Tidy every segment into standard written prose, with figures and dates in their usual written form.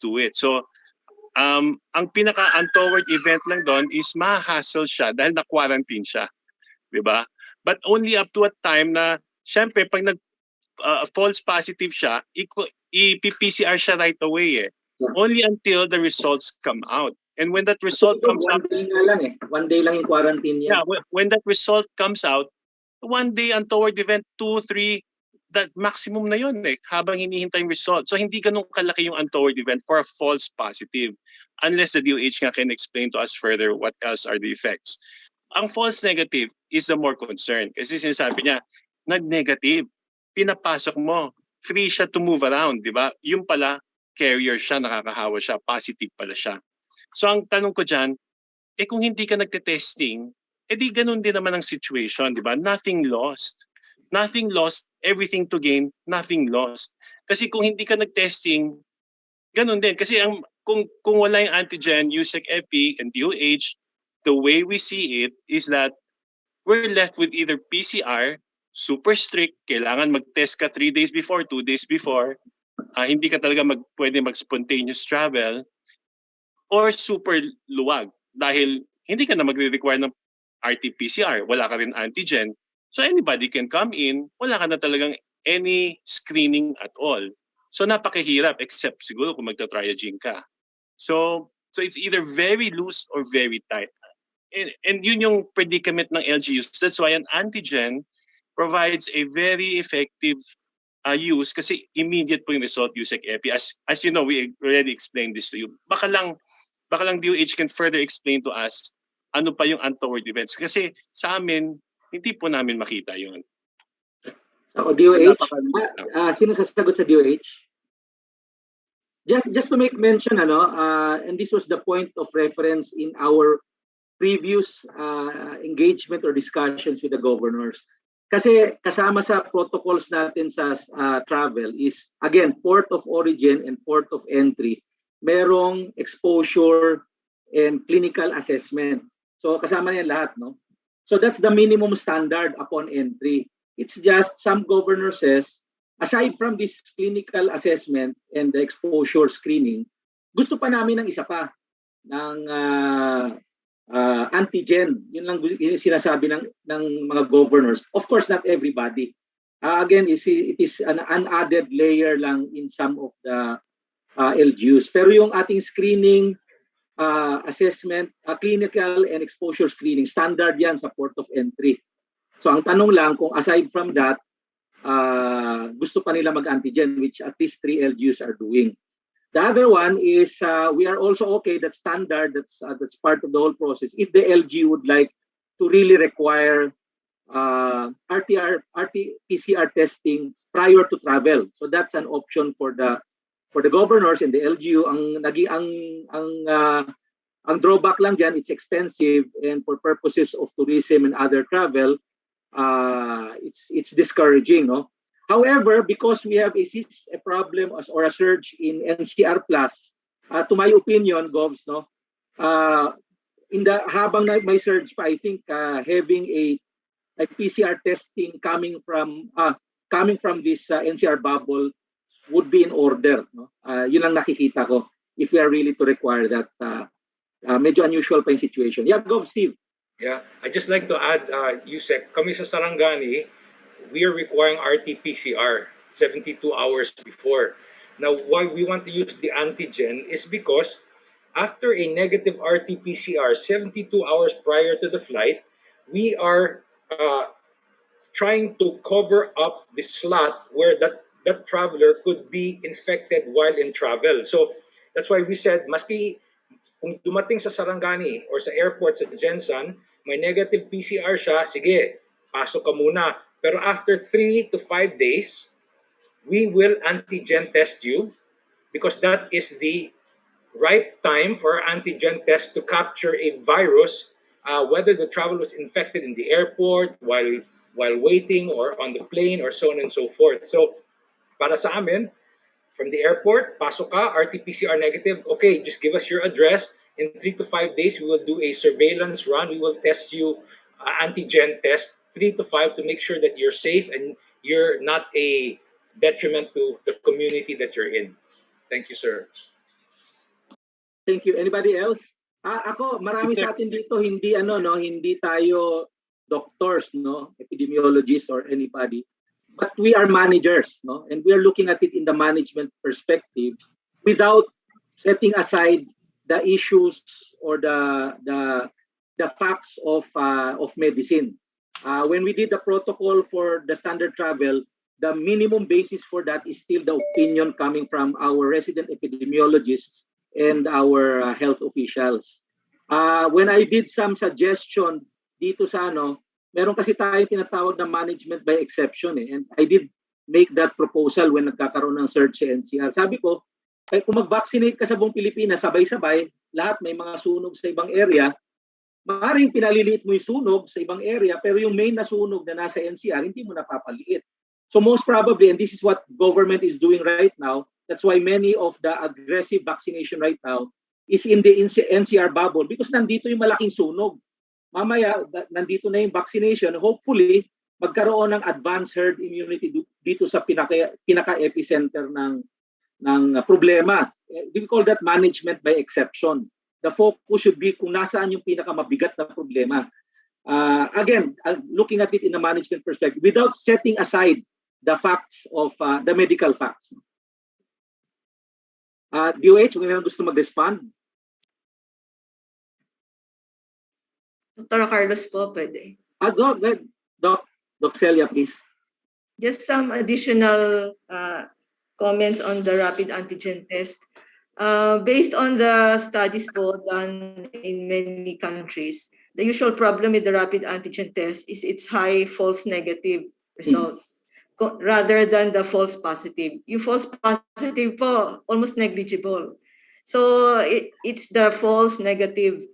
to it. So, ang pinaka-untoward event lang doon is ma-hassle siya dahil na-quarantine siya. Diba? But only up to a time na, syempre, pag false positive siya, i-PCR siya right away eh. Only until the results come out. And when that result comes out... One day lang yung quarantine niya. Yeah, when that result comes out, one day untoward event, 2, 3, that maximum na yun eh, habang hinihintay yung result. So hindi ganun kalaki yung untoward event for a false positive. Unless the DOH nga can explain to us further what else are the effects. Ang false negative is the more concern. Kasi sinasabi niya, nag-negative, pinapasok mo, free siya to move around, di ba? Yung pala, carrier siya, nakakahawa siya, positive pala siya. So ang tanong ko dyan, kung hindi ka nagte-testing, di ganun din naman ang situation, di ba? Nothing lost. Nothing lost, everything to gain, nothing lost. Kasi kung hindi ka nag-testing, ganun din. Kasi kung wala yung antigen, USEC, EPI, and DOH, the way we see it is that we're left with either PCR, super strict, kailangan mag-test ka 3 days before, 2 days before, hindi ka talaga pwede mag-spontaneous travel, or super luwag dahil hindi ka na magre-require ng RT-PCR, wala ka rin antigen. So anybody can come in, wala ka na talagang any screening at all. So napakahirap except siguro kung magta-triaging ka. So it's either very loose or very tight. And yun yung predicament ng LGUs. That's why an antigen provides a very effective use kasi immediate po yung result USEC EPI. As you know, we already explained this to you. Baka lang DOH can further explain to us ano pa yung untoward events. Kasi sa amin, hindi po namin makita yun. So, DOH? Sino sasagot sa DOH? Just to make mention, and this was the point of reference in our previous engagement or discussions with the governors. Kasi kasama sa protocols natin sa travel is, again, port of origin and port of entry. Merong exposure and clinical assessment. So kasama niyan lahat, no? So that's the minimum standard upon entry. It's just some governor says, aside from this clinical assessment and the exposure screening, gusto pa namin ng isa pa, ng antigen. Yun lang yung sinasabi ng mga governors. Of course, not everybody. Again, it is an added layer lang in some of the LGUs. Pero yung ating screening, assessment, clinical and exposure screening, standard yan sa port of entry. So ang tanong lang kung aside from that, gusto pa nila mag-antigen, which at least 3 LGUs are doing. The other one is we are also okay, that's standard, that's part of the whole process. If the LG would like to really require RT-PCR testing prior to travel. So that's an option for the governors and the LGU. Ang drawback lang dyan, it's expensive, and for purposes of tourism and other travel, it's discouraging, no? However, because we have a problem or a surge in NCR plus, to my opinion, Govs, no, habang may surge pa, I think having a PCR testing coming from this NCR bubble would be in order. No? Yun ang nakikita ko if we are really to require that. Medyo unusual pa yung situation. Yeah, go, Steve. Yeah, I'd just like to add, USEC, kami sa Sarangani, we are requiring RT-PCR 72 hours before. Now, why we want to use the antigen is because after a negative RT-PCR 72 hours prior to the flight, we are trying to cover up the slot where that traveler could be infected while in travel. So that's why we said, maski kung dumating sa Sarangani or sa airport sa Jensan, may negative PCR siya, sige, pasok ka muna. Pero after 3 to 5 days, we will antigen test you because that is the right time for our antigen test to capture a virus, whether the traveler was infected in the airport, while waiting, or on the plane, or so on and so forth. So, para sa amin, from the airport, pasok ka, RT-PCR negative, okay, just give us your address. In 3 to 5 days, we will do a surveillance run. We will test you, antigen test, 3 to 5 to make sure that you're safe and you're not a detriment to the community that you're in. Thank you, sir. Thank you. Anybody else? Ako, marami sa atin dito hindi hindi tayo doctors, no, epidemiologists or anybody, but we are managers, no, and we are looking at it in the management perspective without setting aside the issues or the facts of medicine. When we did the protocol for the standard travel, the minimum basis for that is still the opinion coming from our resident epidemiologists and our health officials. When I did some suggestion dito sa meron kasi tayo tinatawag na management by exception and I did make that proposal when nagkakaroon ng surge sa NCR. Sabi ko, kung mag-vaccinate ka sa buong Pilipinas, sabay-sabay, lahat may mga sunog sa ibang area, maaaring pinaliliit mo yung sunog sa ibang area, pero yung main na sunog na nasa NCR, hindi mo napapaliit. So most probably, and this is what government is doing right now, that's why many of the aggressive vaccination right now is in the NCR bubble because nandito yung malaking sunog. Mamaya, nandito na yung vaccination. Hopefully, magkaroon ng advanced herd immunity dito sa pinaka-epicenter ng problema. We call that management by exception. The focus should be kung nasaan yung pinakamabigat na problema. Again, looking at it in a management perspective without setting aside the facts of the medical facts. DOH, kung meron gusto mag-respond? Dr. Carlos po, pwede. Go ahead. Doc Celia, please. Just some additional comments on the rapid antigen test. Based on the studies po done in many countries, the usual problem with the rapid antigen test is its high false negative results rather than the false positive. Yung false positive po, almost negligible. So it's the false negative,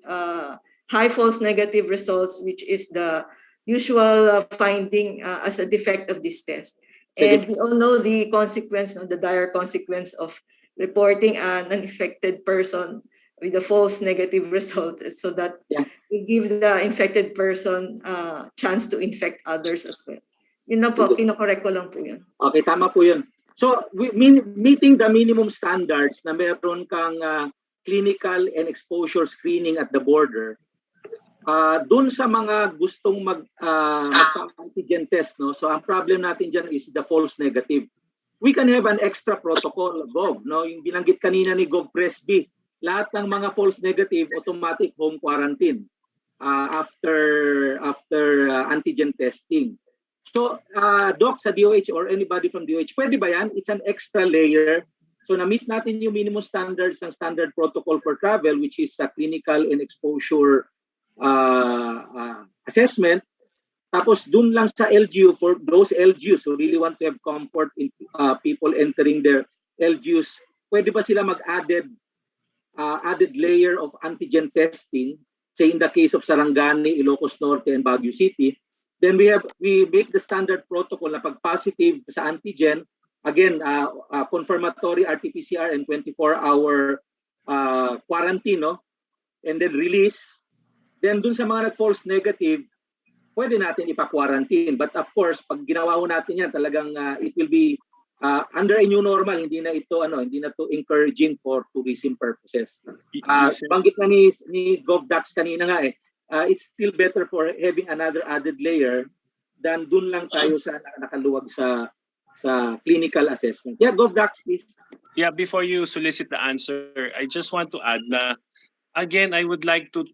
high false negative results, which is the usual finding as a defect of this test. And we all know the consequence, the dire consequence of reporting an infected person with a false negative result, so that we give the infected person a chance to infect others as well. Yun lang po, kinokorek ko lang po yun. Okay, tama po yun. So, meeting the minimum standards na meron kang clinical and exposure screening at the border, dun sa mga gustong mag-antigen test, no? So, ang problem natin dyan is the false negative. We can have an extra protocol, Gov, no? Yung binanggit kanina ni Gov Presby, lahat ng mga false negative, automatic home quarantine after antigen testing. So, Doc, sa DOH or anybody from DOH, pwede ba yan? It's an extra layer. So, na-meet natin yung minimum standards ng standard protocol for travel, which is clinical and exposure assessment. Tapos, dun lang sa LGU, for those LGUs who really want to have comfort in people entering their LGUs, pwede ba sila mag-added layer of antigen testing, say in the case of Sarangani, Ilocos Norte, and Baguio City? Then we make the standard protocol na pag positive sa antigen, again, confirmatory RT-PCR and 24-hour quarantine, no? And then release. Then dun sa mga nag-false negative, pwede natin ipa-quarantine. But of course, pag ginawa ho natin yan, talagang it will be under a new normal, hindi na to encouraging for tourism purposes. Banggit na ni GovDax kanina nga it's still better for having another added layer than dun lang tayo sa nakaluwag sa clinical assessment. Yeah, GovDax, please. Yeah, before you solicit the answer, I just want to add na, again, I would like to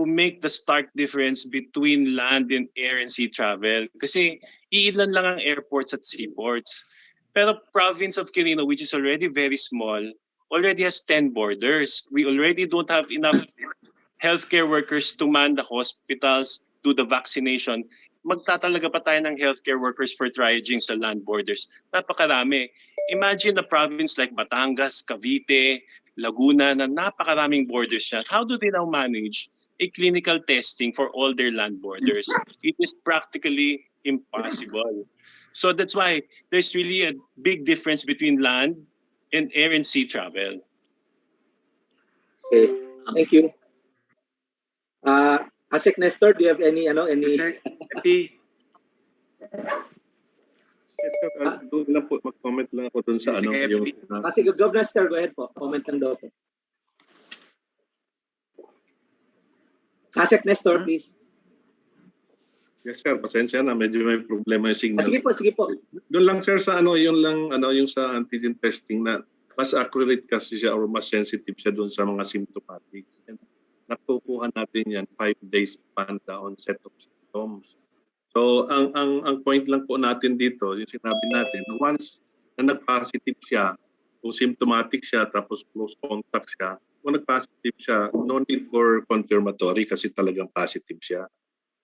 make the stark difference between land and air and sea travel. Kasi iilan lang ang airports at seaports. Pero province of Quirino, which is already very small, already has 10 borders. We already don't have enough healthcare workers to man the hospitals, do the vaccination. Magtatalaga pa tayo ng healthcare workers for triaging sa land borders. Napakarami. Imagine a province like Batangas, Cavite, Laguna na napakaraming borders niya. How do they now manage a clinical testing for all their land borders? It is practically impossible. So that's why there's really a big difference between land and air and sea travel. Okay, thank you. Asek Nestor, do you have any Happy. Doon lang po, mag-comment lang ako dun sa yung... Sige, Gov Nestor, go ahead po. Comment lang daw po. ASEC Nestor, please. Yes sir, pasensya na, medyo may problema yung signal. Sige po. Doon lang sir sa yung sa antigen testing na mas accurate kasi siya or mas sensitive siya doon sa mga symptomatic. And nakukuha natin yan 5 days upon the onset of symptoms. So ang point lang po natin dito, yung sinabi natin, once na nag-positive siya, o symptomatic siya tapos close contact siya, kung nag-positive siya, no need for confirmatory kasi talagang positive siya.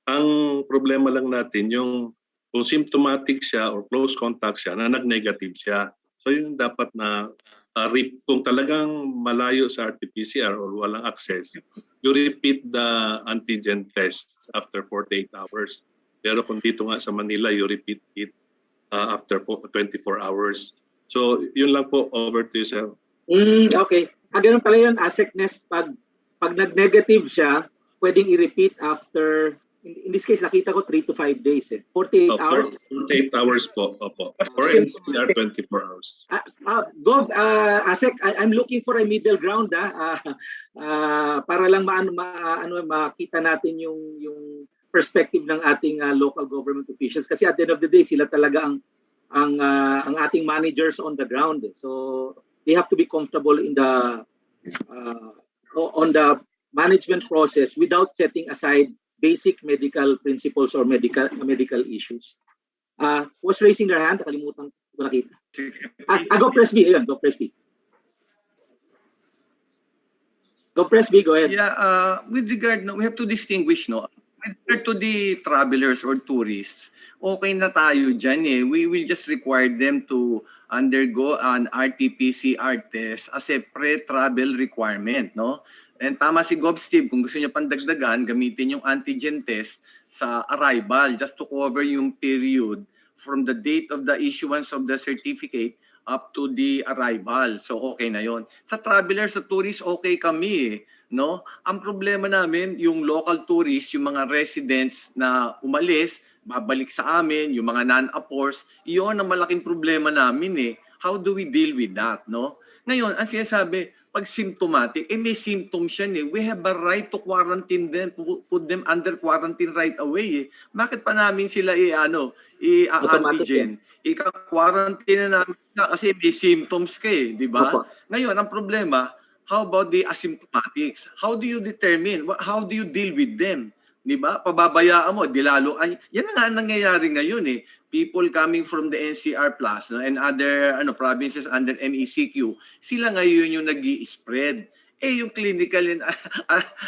Ang problema lang natin yung kung symptomatic siya or close contact siya na nag-negative siya. So yun dapat na kung talagang malayo sa RT-PCR or walang access, you repeat the antigen test after 48 hours. Pero kung dito nga sa Manila, you repeat it after 24 hours. So yun lang po, over to you, sir. Okay. Ganun pala yun, ASEC Nest, pag nag-negative siya, pwedeng i-repeat after, in this case, nakita ko 3 to 5 days. 48 hours? 48 hours po. Opo. For NCR, 24 hours. Gov, ASEC, I'm looking for a middle ground para lang makita natin yung perspective ng ating local government officials. Kasi at the end of the day, sila talaga ang ating managers on the ground. So they have to be comfortable in the on the management process without setting aside basic medical principles or medical issues. Was raising their hand, nakalimutan ko nakita. Go Press B, ayun, Go Press B. Go Press B, go ahead. Yeah, with regard, we have to distinguish, with regard to the travelers or tourists, okay na tayo dyan eh. We will just require them to undergo an RT-PCR test as a pre-travel requirement, no? And tama si Gov Steve, kung gusto niya pandagdagan, gamitin yung antigen test sa arrival just to cover yung period from the date of the issuance of the certificate up to the arrival. So okay na yon. Sa travelers, sa tourists, okay kami, no? Ang problema namin, yung local tourists, yung mga residents na umalis, babalik sa amin, yung mga non-appors, iyon ang malaking problema namin eh. How do we deal with that, no? Ngayon, ang sinasabi, pag symptomatic, may symptoms yan eh. We have a right to quarantine them, put them under quarantine right away eh. Bakit pa namin sila i-antigen? Ika-quarantine na namin kasi may symptoms ka eh, di ba? Ngayon, ang problema, how about the asymptomatics? How do you determine? How do you deal with them? Di ba? Pababayaan mo, dilalo. Yan nga ang nangyayari ngayon eh. People coming from the NCR Plus and other provinces under MECQ, sila ngayon yung nag-i-spread. Yung clinical and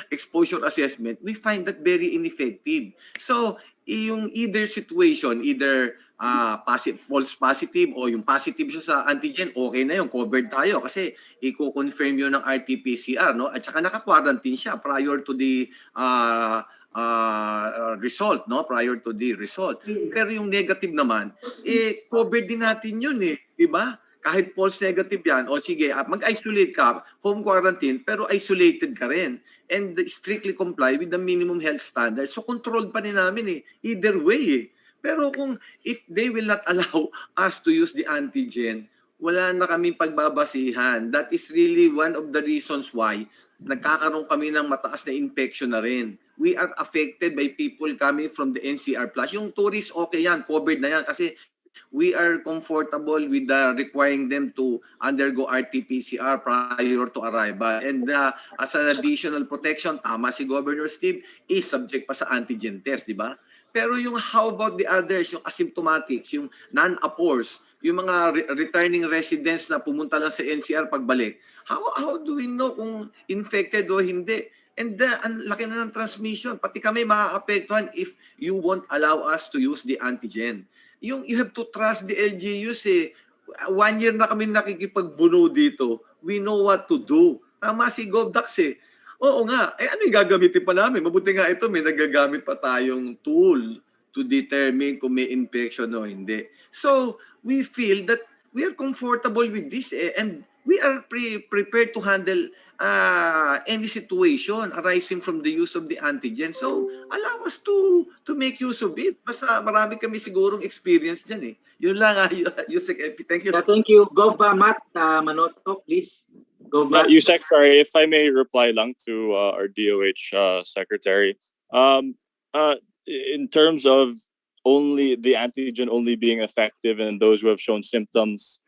exposure assessment, we find that very ineffective. So, yung either situation, either false positive o yung positive siya sa antigen, okay na yun, covered tayo kasi i-confirm yun ng RT-PCR, no? At saka naka-quarantine siya prior to the result, no? Prior to the result. Pero yung negative naman, covered din natin yun eh, di ba? Kahit false negative yan, o sige, mag-isolate ka, home quarantine, pero isolated ka rin. And strictly comply with the minimum health standards. So controlled pa rin namin eh, either way eh. Pero if they will not allow us to use the antigen, wala na kaming pagbabasihan. That is really one of the reasons why nagkakaroon kami ng mataas na infection na rin. We are affected by people coming from the NCR Plus. Yung tourists, okay yan, covered na yan kasi we are comfortable with requiring them to undergo RT-PCR prior to arrival. And as an additional protection, tama si Governor Steve, is subject pa sa antigen test, di ba? Pero yung how about the others, yung asymptomatics, yung non-appors, yung mga returning residents na pumunta lang sa NCR pagbalik, how do we know kung infected o hindi? And ang laki na ng transmission. Pati kami maaapektuhan if you won't allow us to use the antigen. You have to trust the LGUs eh. 1 year na kami nakikipagbuno dito. We know what to do. Tama si Govdax eh. Oo nga. Ano yung gagamitin pa namin? Mabuti nga ito, may nagagamit pa tayong tool to determine kung may infection o hindi. So, we feel that we are comfortable with this eh, and we are prepared to handle any situation arising from the use of the antigen. So, allow us to make use of it. Basta marami kami sigurong experience dyan eh. Yun lang, USEC. Thank you. Thank you. Gov Matt Manoto, please. Go back. USEC, sorry, if I may reply lang to our DOH secretary. In terms of only the antigen only being effective in those who have shown symptoms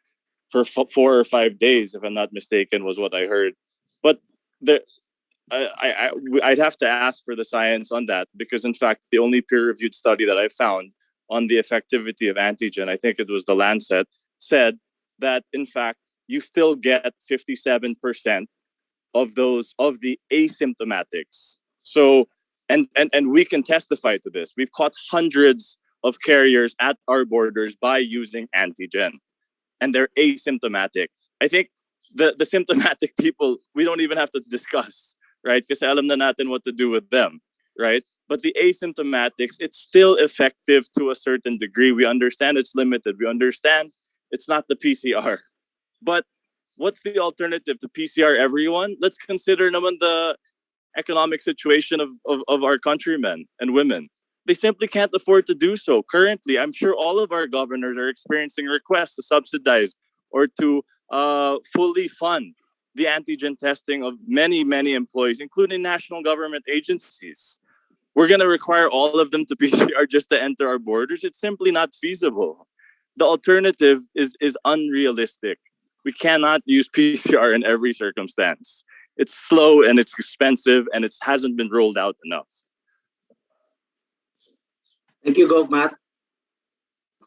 for 4 or 5 days, if I'm not mistaken, was what I heard. But the I'd have to ask for the science on that, because in fact the only peer-reviewed study that I found on the effectivity of antigen, I think it was the Lancet, said that in fact you still get 57% of the asymptomatics. So and we can testify to this. We've caught hundreds of carriers at our borders by using antigen, and they're asymptomatic. I think the symptomatic people, we don't even have to discuss, right? Because alam na natin what to do with them, right? But the asymptomatics, it's still effective to a certain degree. We understand it's limited. We understand it's not the PCR. But what's the alternative to PCR, everyone? Let's consider naman the economic situation of our countrymen and women. They simply can't afford to do so. Currently, I'm sure all of our governors are experiencing requests to subsidize or to fully fund the antigen testing of many, many employees, including national government agencies. We're going to require all of them to PCR just to enter our borders. It's simply not feasible. The alternative is unrealistic. We cannot use PCR in every circumstance. It's slow and it's expensive and it hasn't been rolled out enough. Thank you, Gov Matt.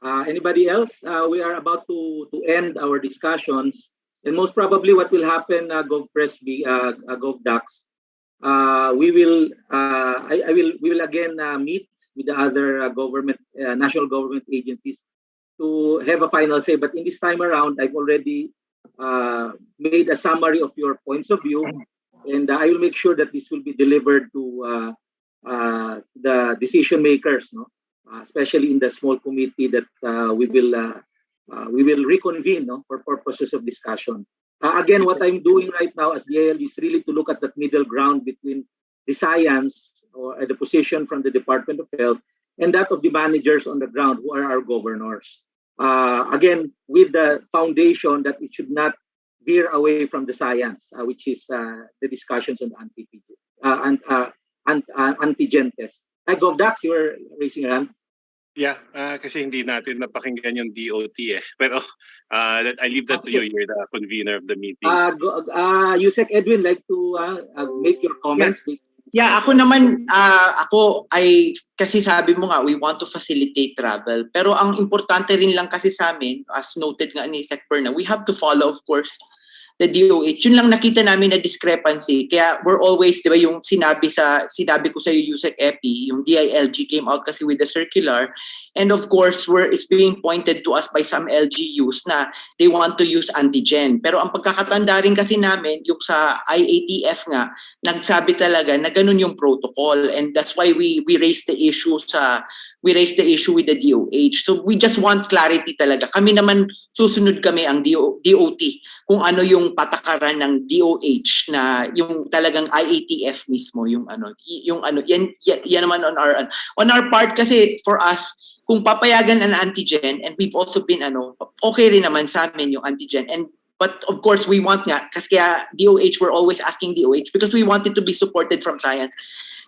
Anybody else? We are about to end our discussions, and most probably what will happen, Gov Presby, Gov Dax, we will again meet with the other government, national government agencies to have a final say. But in this time around, I've already made a summary of your points of view, and I will make sure that this will be delivered to the decision makers, no? Especially in the small committee that we will reconvene, no, for purposes of discussion. Again, what I'm doing right now as DILG is really to look at that middle ground between the science or the position from the Department of Health and that of the managers on the ground, who are our governors. Again, with the foundation that it should not veer away from the science, which is the discussions on the antigen test. Gov Dax, you were raising your hand. Yeah, kasi hindi natin napakinggan yung DOT eh. Pero I leave that to you. You're the convener of the meeting. USEC Edwin, like to make your comments. Yeah, ako naman, kasi sabi mo nga, we want to facilitate travel. Pero ang importante rin lang kasi sa amin, as noted nga ni Sec Perna, we have to follow, of course, the DOH. Yun lang nakita namin na discrepancy. Kaya we're always, di ba, yung sinabi ko sa USEC EPI, yung DILG came out kasi with the circular. And of course, it's being pointed to us by some LGUs na they want to use antigen. Pero ang pagkakatanda rin kasi namin, yung sa IATF nga, nagsabi talaga na ganun yung protocol. And that's why we raised the issue with the DOH. So we just want clarity talaga. Kami naman, susunod kami ang DOT kung ano yung patakaran ng DOH na yung talagang IATF mismo, yan naman on our part kasi for us, kung papayagan ang antigen, and we've also been okay rin naman sa amin yung antigen, but of course we want nga, kasi kaya DOH, we're always asking DOH because we want it to be supported from science.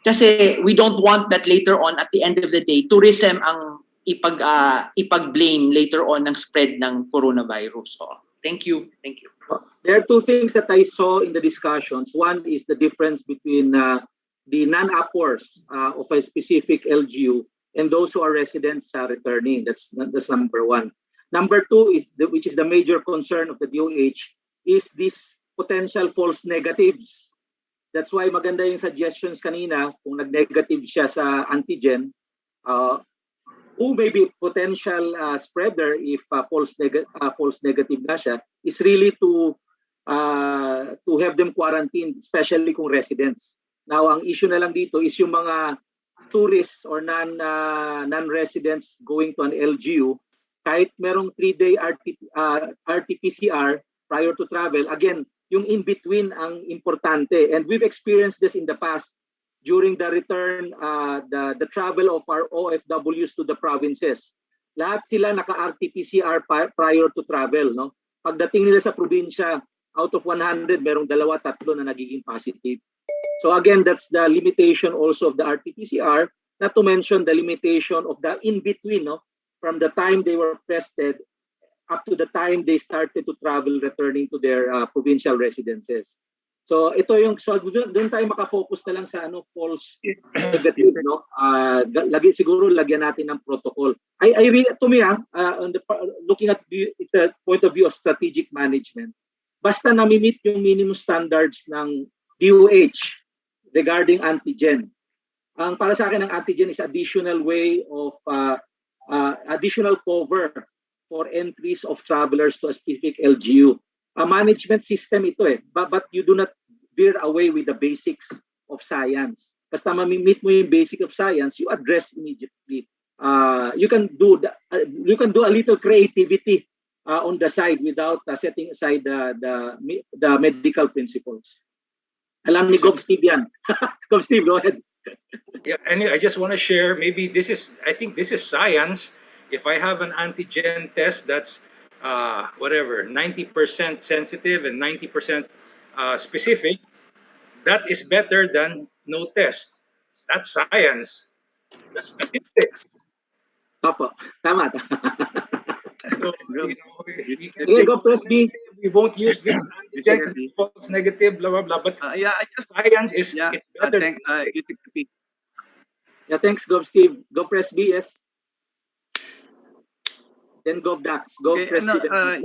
Kasi we don't want that later on, at the end of the day, tourism ang ipag-blame later on ng spread ng coronavirus. So, thank you. There are two things that I saw in the discussions. One is the difference between the non-uppers of a specific LGU and those who are residents returning. That's number one. Number two is which is the major concern of the DOH, is this potential false negatives. That's why maganda yung suggestions kanina, kung nag-negative siya sa antigen, who may be potential spreader if false negative na siya, is really to have them quarantined, especially kung residents. Now, ang issue na lang dito is yung mga tourists or non-residents going to an LGU, kahit merong 3-day RT-PCR prior to travel, again, yung in-between ang importante. And we've experienced this in the past during the return, the travel of our OFWs to the provinces. Lahat sila naka-RT-PCR prior to travel, no? Pagdating nila sa probinsya, out of 100, merong 2-3 na nagiging positive. So again, that's the limitation also of the RT-PCR, not to mention the limitation of the in-between, no? From the time they were tested up to the time they started to travel, returning to their provincial residences. So ito yung, so doon tayo makafocus na lang sa false negative, no? Siguro lagyan natin ng protocol. To me, looking at the point of view of strategic management, basta na-meet yung minimum standards ng DOH regarding antigen. Para sa akin, ang antigen is additional way of additional cover for entries of travelers to a specific LGU. A management system ito but you do not veer away with the basics of science. Basta ma-meet mo yung basic of science, you address immediately. You can do a little creativity on the side without setting aside the medical principles. Alam ni Gob Steve yan. Gob Steve, go ahead. Yeah, and I just want to share, I think this is science. If I have an antigen test that's 90% sensitive and 90% specific, that is better than no test. That's science. That's statistics. Opo, tama. So, you can Yeah, say go press B. we won't use this antigen because it's false negative, blah blah blah. But science is it's better. Yeah, thanks, Gob Steve. Go press B, yes. Then go Dax. Go press B.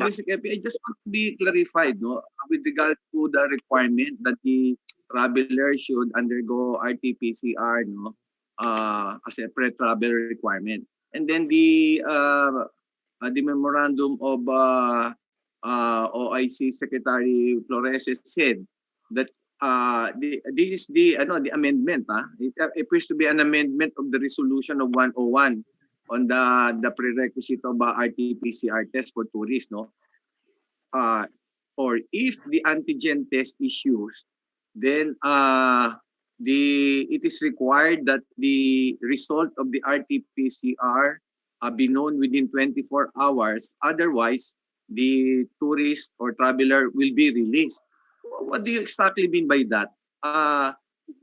USEC, I just want to be clarified, no, with regard to the requirement that the traveler should undergo RT-PCR, no, a separate travel requirement, and then the memorandum of OIC Secretary Flores said that this is the amendment. It appears to be an amendment of the resolution of 101 on the prerequisite of RT-PCR test for tourists, no? Or if the antigen test is used, then it is required that the result of the RT-PCR be known within 24 hours. Otherwise, the tourist or traveler will be released. What do you exactly mean by that?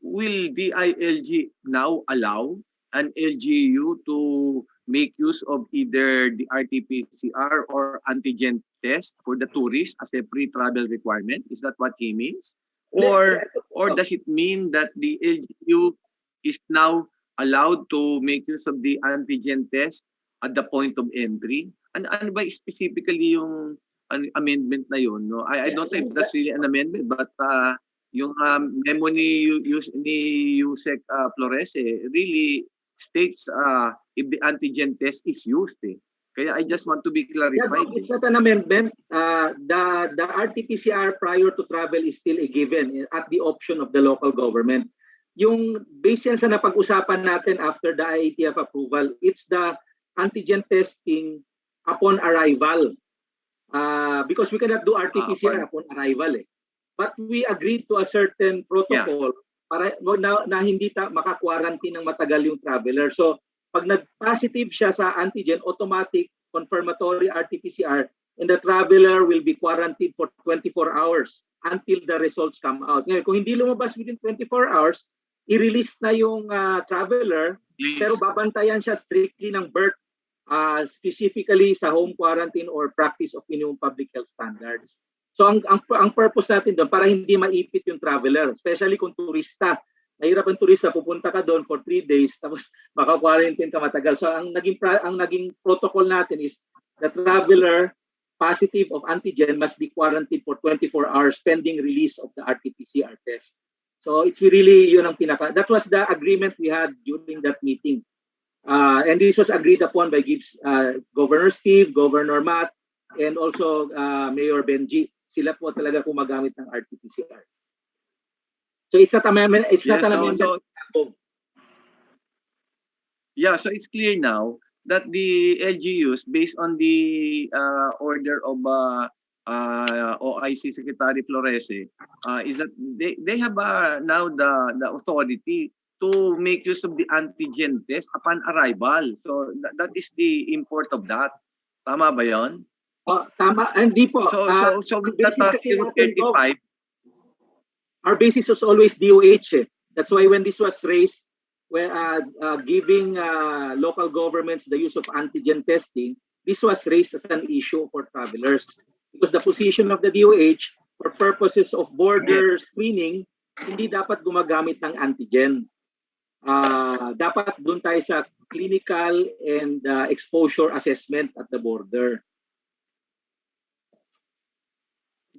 Will DILG now allow an LGU to make use of either the RT-PCR or antigen test for the tourist as a pre-travel requirement? Is that what he means? Or does it mean that the LGU is now allowed to make use of the antigen test at the point of entry? And ano ba specifically yung amendment na yun? No? I don't know if that's really an amendment, but yung memo ni USEC Flores really states if the antigen test is used. Kaya I just want to be clarified. Yeah, it's not an amendment. The RT-PCR prior to travel is still a given at the option of the local government. Yung based yan sa napag-usapan natin after the IATF approval, it's the antigen testing upon arrival. Because we cannot do RT-PCR upon arrival. But we agreed to a certain protocol para na hindi maka-quarantine ng matagal yung traveler. So pag nag-positive siya sa antigen, automatic confirmatory RT-PCR, and the traveler will be quarantined for 24 hours until the results come out. Ngayon, kung hindi lumabas within 24 hours, i-release na yung traveler, pero babantayan siya strictly ng birth, specifically sa home quarantine or practice of minimum public health standards. So ang purpose natin doon para hindi maipit yung traveler, especially kung turista. Mahirap ang turista, pupunta ka doon for 3 days tapos maka-quarantine ka matagal. So ang naging protocol natin is the traveler positive of antigen must be quarantined for 24 hours pending release of the RT-PCR test. So it's really yun ang that was the agreement we had during that meeting. And this was agreed upon by Governor Steve, Governor Matt, and also Mayor Benji. Sila po talaga gumagamit ng RT-PCR. So it's not amendment. It's not an amendment. So it's clear now that the LGUs, based on the order of OIC Secretary Flores, is that they have now the authority to make use of the antigen test upon arrival. So that is the import of that. Tama ba yon? Tama, hindi po. So with that basis kasi natin, 035, our basis was always DOH. That's why when this was raised, giving local governments the use of antigen testing, this was raised as an issue for travelers. Because the position of the DOH for purposes of border screening, hindi dapat gumagamit ng antigen. Dapat dun tayo sa clinical and exposure assessment at the border.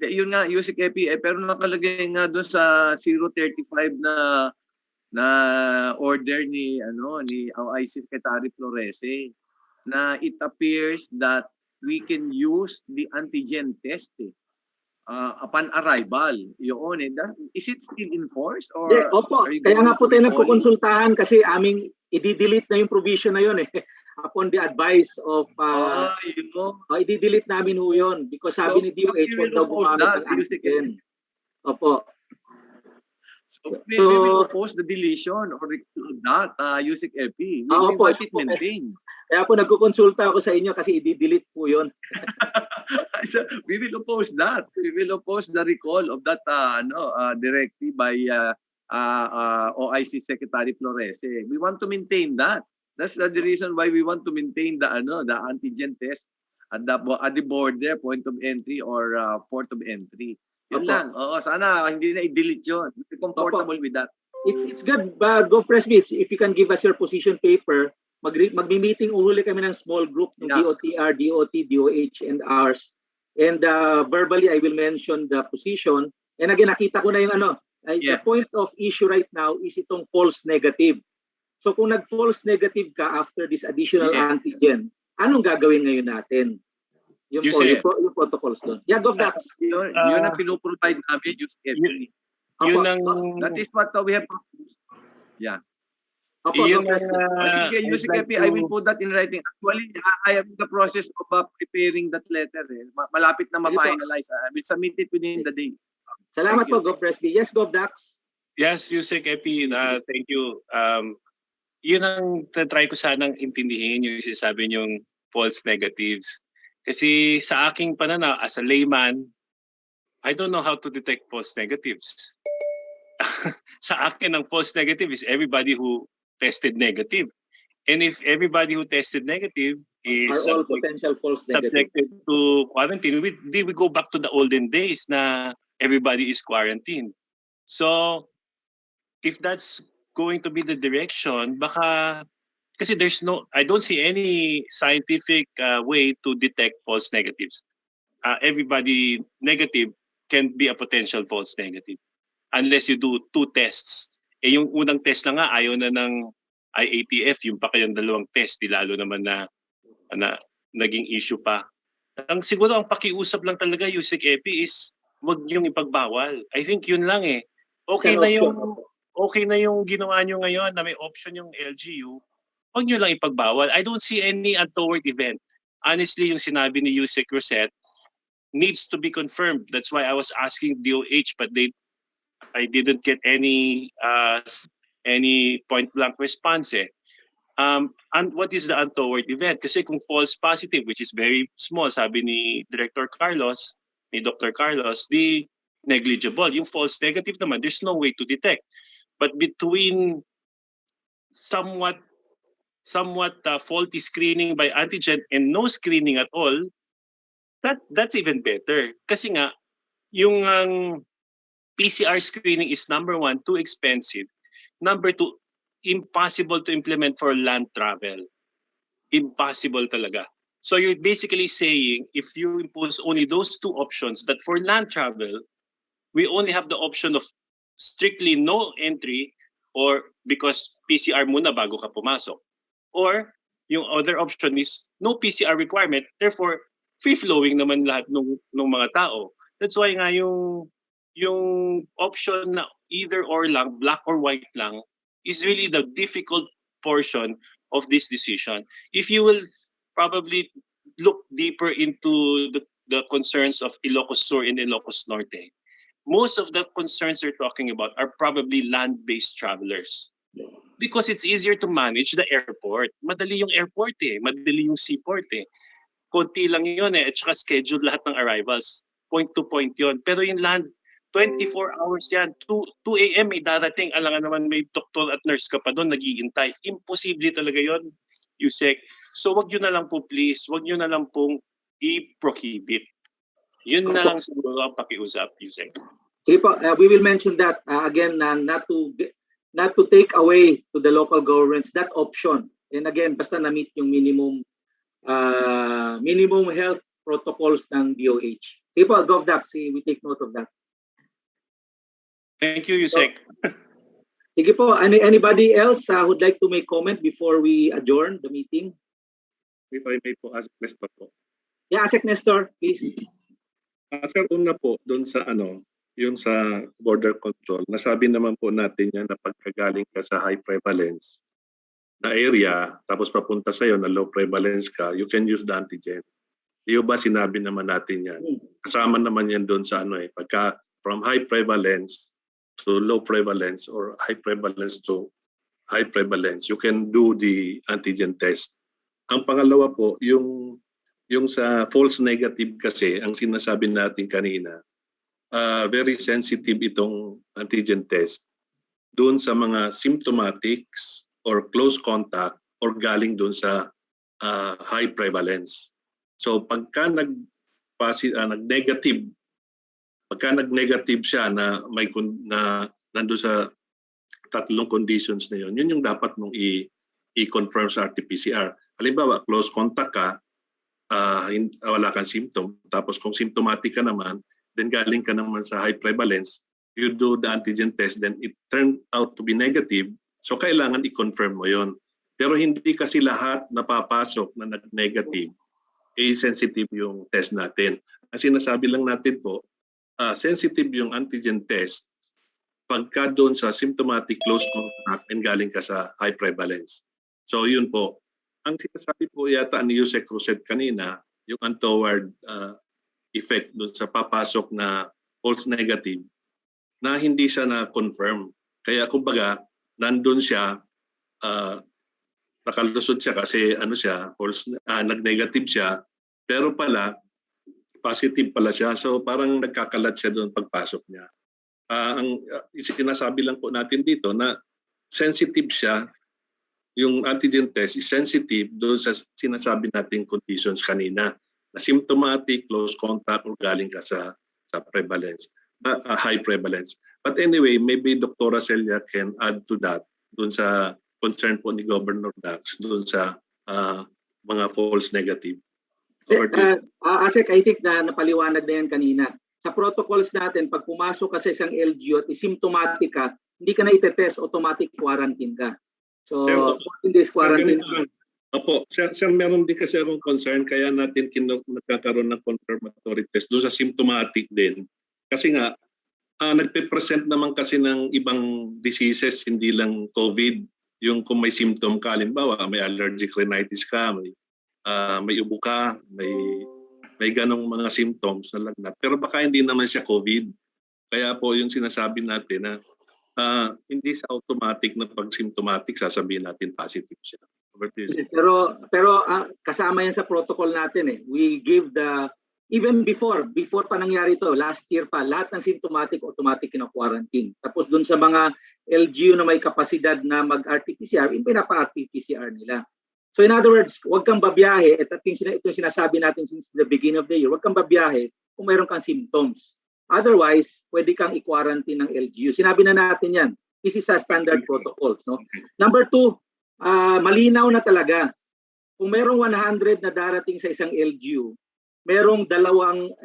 yun nga, USEC EPI, pero nakalagay nga doon sa 035 na order ni OIC Secretary Flores na it appears that we can use the antigen test upon arrival. Yun is it still in force or opo, kaya nga po tayo nagkukonsultahan kasi aming i-delete na yung provision na yun upon the advice of i-delete namin ho yun because sabi ni DOH wag daw gumamit ng antigen. Opo. So we will oppose the deletion or that USEC EPI. We want it maintained. Kaya po nagkukonsulta ako sa inyo kasi i-delete po yun. So, we will oppose that. We will oppose the recall of that directive by OIC Secretary Flores. We want to maintain that. That's the reason why we want to maintain the antigen test at the border, point of entry or port of entry. Yun lang. Oo, sana hindi na i-delete yun. Be comfortable with that. It's good, Go Presbys, if you can give us your position paper, magmi-meeting uli kami ng small group ng DOTR, DOT, DOH, and ours. And verbally, I will mention the position. And again, nakita ko na yung the point of issue right now is itong false negative. So kung nag-false negative ka after this additional antigen, anong gagawin ngayon natin? Yung protocols doon. Yeah, go back. Yun ang pinuprovide namin, USEC. That is what we have proposed. Yeah. Sige, USEC, I will put that in writing. Actually, I am in the process of preparing that letter. Malapit na ma-finalize. I will submit it within the day. Salamat po, Go Presby. Yes, Go Dax. Yes, USEC EPI, thank you. Yun ang try ko sanang intindihin yung sinasabi niyong false negatives. Kasi sa aking pananaw, as a layman, I don't know how to detect false negatives. Sa akin, ang false negative is everybody who tested negative. And if everybody who tested negative is subjected to quarantine, we go back to the olden days na everybody is quarantined. So, if that's going to be the direction, baka, kasi I don't see any scientific way to detect false negatives. Everybody negative can be a potential false negative unless you do 2 tests. Yung unang test na nga, ayaw na ng IATF, yung pa kayong 2 test, lalo naman na naging issue pa. Siguro ang pakiusap lang talaga, USEC EPI, is wag niyong ipagbawal. I think yun lang Okay na yung ginawa niyo ngayon na may option yung LGU, wag niyo lang ipagbawal. I don't see any untoward event. Honestly, yung sinabi ni USEC Rosette needs to be confirmed. That's why I was asking DOH, but I didn't get any point blank response. And what is the untoward event? Kasi kung false positive, which is very small, sabi ni Dr. Carlos, the negligible. Yung false negative naman, there's no way to detect. But between somewhat faulty screening by antigen and no screening at all, that's even better. Kasi nga, yung PCR screening is number 1, too expensive. Number 2, impossible to implement for land travel. Impossible talaga. So you're basically saying if you impose only those 2 options, that for land travel, we only have the option of strictly no entry or because PCR muna bago ka pumasok. Or yung other option is no PCR requirement, therefore free-flowing naman lahat ng mga tao. That's why nga yung option na either or lang, black or white lang, is really the difficult portion of this decision. If you will probably look deeper into the concerns of Ilocos Sur and Ilocos Norte, most of the concerns they're talking about are probably land-based travelers. Because it's easier to manage the airport. Madali yung airport madali yung seaport konti lang yun at saka scheduled lahat ng arrivals. Point to point yun. Pero yung land, 24 hours yan. 2 a.m. may darating. Alangan naman may doktor at nurse ka pa doon, naghihintay. Imposible talaga yon, USEC. So wag nyo na lang po please, wag nyo na lang pong i-prohibit. Yun na lang siguro ang pakiusap, USEC. Sige po, we will mention that again, not to take away to the local governments that option. And again, basta na-meet yung minimum health protocols ng DOH. Sige po, GovDax, we take note of that. Thank you, USEC. Sige po, anybody else would like to make comment before we adjourn the meeting? If I may po ask Nestor po. Yeah, ASEC Nestor, please. Sir, una po doon sa yung sa border control, nasabi naman po natin yan na pagkagaling ka sa high prevalence na area, tapos papunta sa'yo na low prevalence ka, you can use the antigen. Iyo ba sinabi naman natin yan? Kasama naman yan doon sa pagka from high prevalence to low prevalence or high prevalence to high prevalence, you can do the antigen test. Ang pangalawa po, yung sa false negative kasi, ang sinasabi natin kanina, very sensitive itong antigen test doon sa mga symptomatics or close contact or galing doon sa high prevalence. So pagka nag-negative siya na may nandoon sa tatlong conditions na yun yung dapat mong i-confirm sa RT-PCR. Halimbawa, close contact ka, wala kang symptom. Tapos kung symptomatic ka naman, then galing ka naman sa high prevalence, you do the antigen test, then it turned out to be negative. So kailangan i-confirm mo yon. Pero hindi kasi lahat napapasok na nag-negative, sensitive yung test natin. Ang sinasabi lang natin po, sensitive yung antigen test pagka doon sa symptomatic close contact and galing ka sa high prevalence. So yun po. Ang sinasabi po yata ni USEC Rosette kanina, yung untoward effect doon sa papasok na false negative na hindi siya na-confirm. Kaya kumbaga, nandun siya, nakalusot siya kasi false, nag-negative siya, pero pala, positive pala siya. So parang nagkakalat siya doon pagpasok niya. Ang sinasabi lang po natin dito na sensitive siya, yung antigen test is sensitive doon sa sinasabi nating conditions kanina na symptomatic, close contact, or galing ka sa prevalence, high prevalence. But anyway, maybe Dr. Celia can add to that doon sa concern po ni Governor Dax doon sa mga false negative. ASEC, I think na napaliwanag na yan kanina. Sa protocols natin, pag pumasok ka sa isang LGU at symptomatic ka, hindi ka na itetest, automatic quarantine ka. So, 14 days quarantine. Opo, sir, meron din kasi akong concern kaya natin nagkakaroon ng confirmatory test doon sa symptomatic din. Kasi nga, nagpe-present naman kasi ng ibang diseases, hindi lang COVID. Yung kung may symptom ka, halimbawa, may allergic rhinitis ka, may ubo ka, may ganong mga symptoms na lagnat. Pero baka hindi naman siya COVID. Kaya po yung sinasabi natin na hindi sa automatic na pag symptomatic sasabihin natin positive siya. Pero kasama yan sa protocol natin We give even before pa nangyari ito, last year pa, lahat ng symptomatic automatic na quarantine. Tapos dun sa mga LGU na may kapasidad na mag-RT-PCR, pinapa-RT-PCR nila. So in other words, huwag kang babiyahe, at ito sinasabi natin since the beginning of the year, huwag kang babiyahe kung mayroon kang symptoms. Otherwise, pwede kang i-quarantine ng LGU. Sinabi na natin yan. This is a standard protocol. No? Number 2, malinaw na talaga. Kung mayroong 100 na darating sa isang LGU, mayroong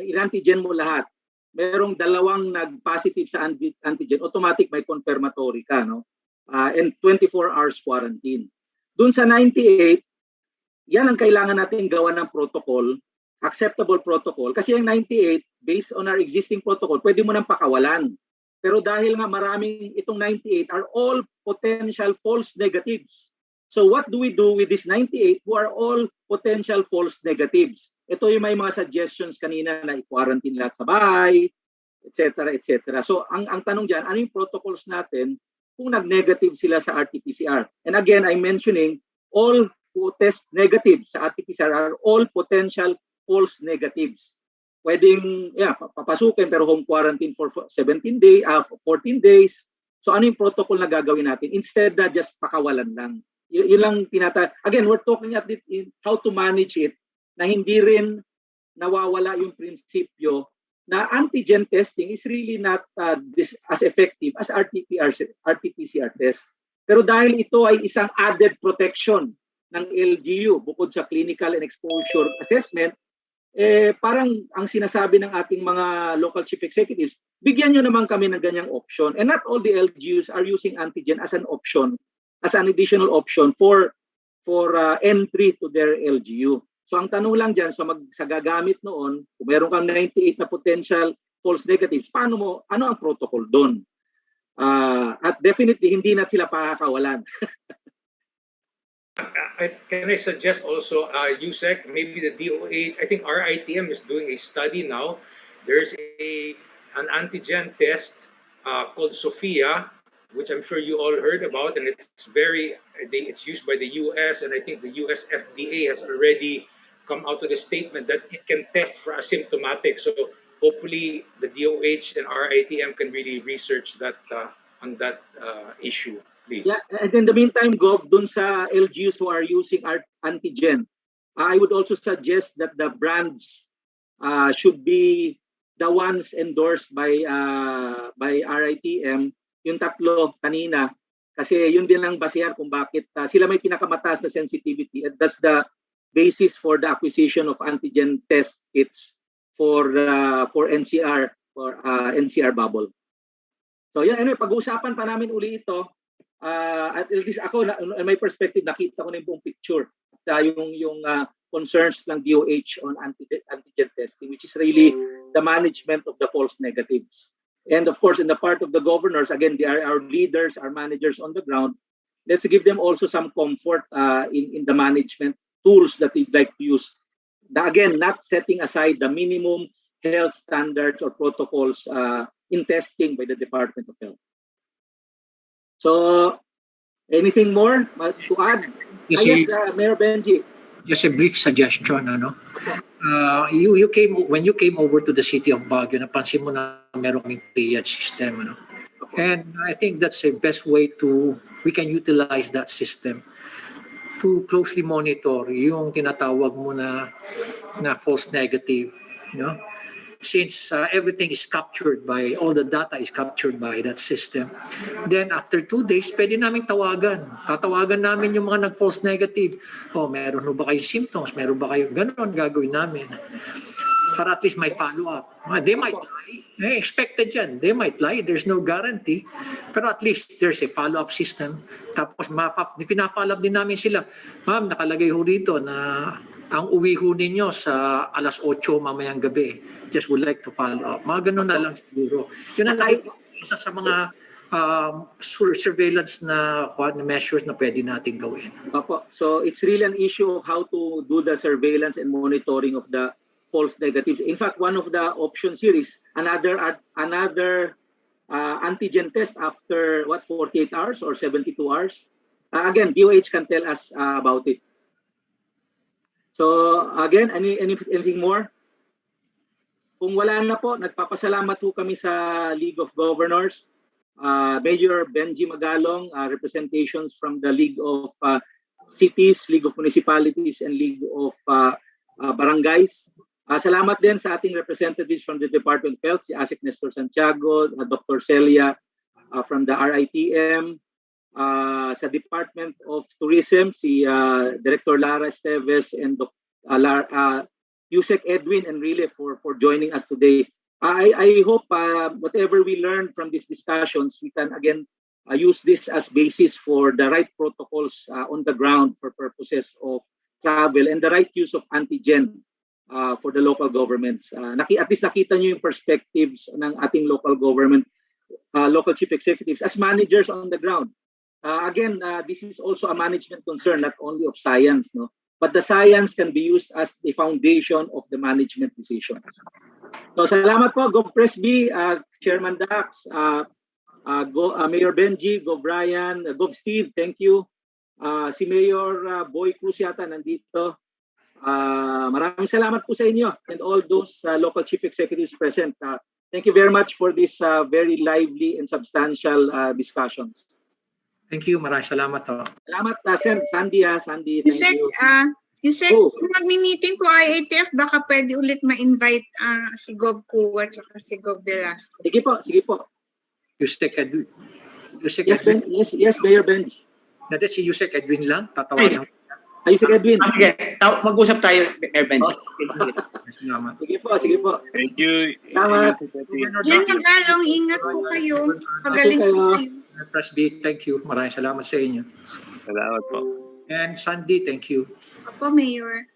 in-antigen mo lahat. Mayroong 2 nag-positive sa antigen, automatic may confirmatory ka. No? And 24 hours quarantine. Doon sa 98, yan ang kailangan natin gawa ng protocol, acceptable protocol. Kasi yung 98, based on our existing protocol, pwede mo nang pakawalan. Pero dahil nga maraming itong 98 are all potential false negatives. So what do we do with this 98 who are all potential false negatives? Ito yung may mga suggestions kanina na i-quarantine lahat sa bahay, etc. etc. So ang tanong dyan, ano yung protocols natin kung nag-negative sila sa RT-PCR? And again, I'm mentioning all who test negative sa RT-PCR are all potential false negatives. Pwedeng papasukin pero home quarantine for 14 days. So ano yung protocol na gagawin natin instead na just pakawalan lang. Yun lang again, we're talking at it in how to manage it na hindi rin nawawala yung prinsipyo na antigen testing is really not as effective as RT-PCR test. Pero dahil ito ay isang added protection ng LGU bukod sa clinical and exposure assessment, parang ang sinasabi ng ating mga local chief executives, bigyan nyo naman kami ng ganyang option. And not all the LGUs are using antigen as an option, as an additional option for entry to their LGU. So ang tanong lang dyan, sa gagamit noon, kung meron kang 98 na potential false negatives, ano ang protocol doon? At definitely, hindi na sila pakakawalan. Can I suggest also, USEC, maybe the DOH, I think RITM is doing a study now. There's an antigen test called SOFIA, which I'm sure you all heard about, and it's used by the US, and I think the US FDA has already come out with a statement that it can test for asymptomatic. So hopefully the DOH and RITM can really research that on that issue, please. Yeah, and in the meantime, Gov, dun sa LGUs who are using antigen, I would also suggest that the brands should be the ones endorsed by RITM, yung tatlo kanina, kasi yun din lang basihan kung bakit sila may pinakamataas na sensitivity, and that's the basis for the acquisition of antigen test kits for NCR, for NCR bubble. So yan, anyway, pag-uusapan pa namin uli ito. At least ako, in my perspective, nakita ko na yung buong picture. Yung concerns ng DOH on antigen testing, which is really the management of the false negatives. And of course, in the part of the governors, again, they are our leaders, our managers on the ground. Let's give them also some comfort in the management tools that they'd like to use. Again, not setting aside the minimum health standards or protocols in testing by the Department of Health. So, anything more to add? Yes, Mayor Benji. Just a brief suggestion, when you came over to the city of Baguio, napansin mo na merong triage system, and I think that's the best way we can utilize that system to closely monitor yung tinatawag mo na false negative, since everything is captured all the data is captured by that system. Then after 2 days, pwede namin tatawagan namin yung mga nag-false negative. Meron ba kayong symptoms? Meron ba kayong ganon? Gagawin namin. Para at least may follow-up. They might lie. Expected yan. They might lie. There's no guarantee. Pero at least there's a follow-up system. Tapos pina-follow up din namin sila. Ma'am, nakalagay ho rito na ang uwi ho ninyo sa 8:00 mamayang gabi. Just would like to follow up. Mga ganun na lang siguro. Yun ang isa sa mga surveillance na measures na pwede natin gawin. So it's really an issue of how to do the surveillance and monitoring of the false negatives. In fact, one of the options here is another antigen test after 48 hours or 72 hours. Again, DOH can tell us about it. So again, anything more? Kung wala na po, nagpapasalamat po kami sa League of Governors, Major Benji Magalong, representations from the League of Cities, League of Municipalities, and League of Barangays. Salamat din sa ating representatives from the Department of Health, si ASEC Nestor Santiago, Dr. Celia from the RITM, sa Department of Tourism, si Director Lara Esteves and USEC Edwin and Rile for joining us today. I hope whatever we learned from these discussions, we can again use this as basis for the right protocols on the ground for purposes of travel and the right use of antigen for the local governments. At least nakita nyo yung perspectives ng ating local government, local chief executives as managers on the ground. Again, this is also a management concern, not only of science, but the science can be used as the foundation of the management decisions. So salamat po, Gov Presby, Chairman Dax, Mayor Benji, Gov Brian, Gov Steve, thank you. Si Mayor Boy Cruz yata nandito. Maraming salamat po sa inyo and all those local chief executives present. Thank you very much for this very lively and substantial discussions. Thank you. Maraming salamat. Salamat, Sandy. Sandy, thank USEC, you. USEC, kung magmi-meeting po IATF, baka pwede ulit ma-invite si Gov. Kua at si Gov. Velasco. Sige po, sige po. USEC Edwin. USEC Yes, Edwin. yes, Mayor Benj. Dati si USEC Edwin lang. Tatawagan. Ayun si Edwin. Sige, mag-usap tayo, Mayor Benji. Salamat. Sige po, sige po. Thank you. Salamat. Yan Nagalong, ingat po kayo. Pagaling po kayo. Press B, thank you. Maraming salamat sa inyo. Salamat po. And Sandy, thank you. Opo, Mayor.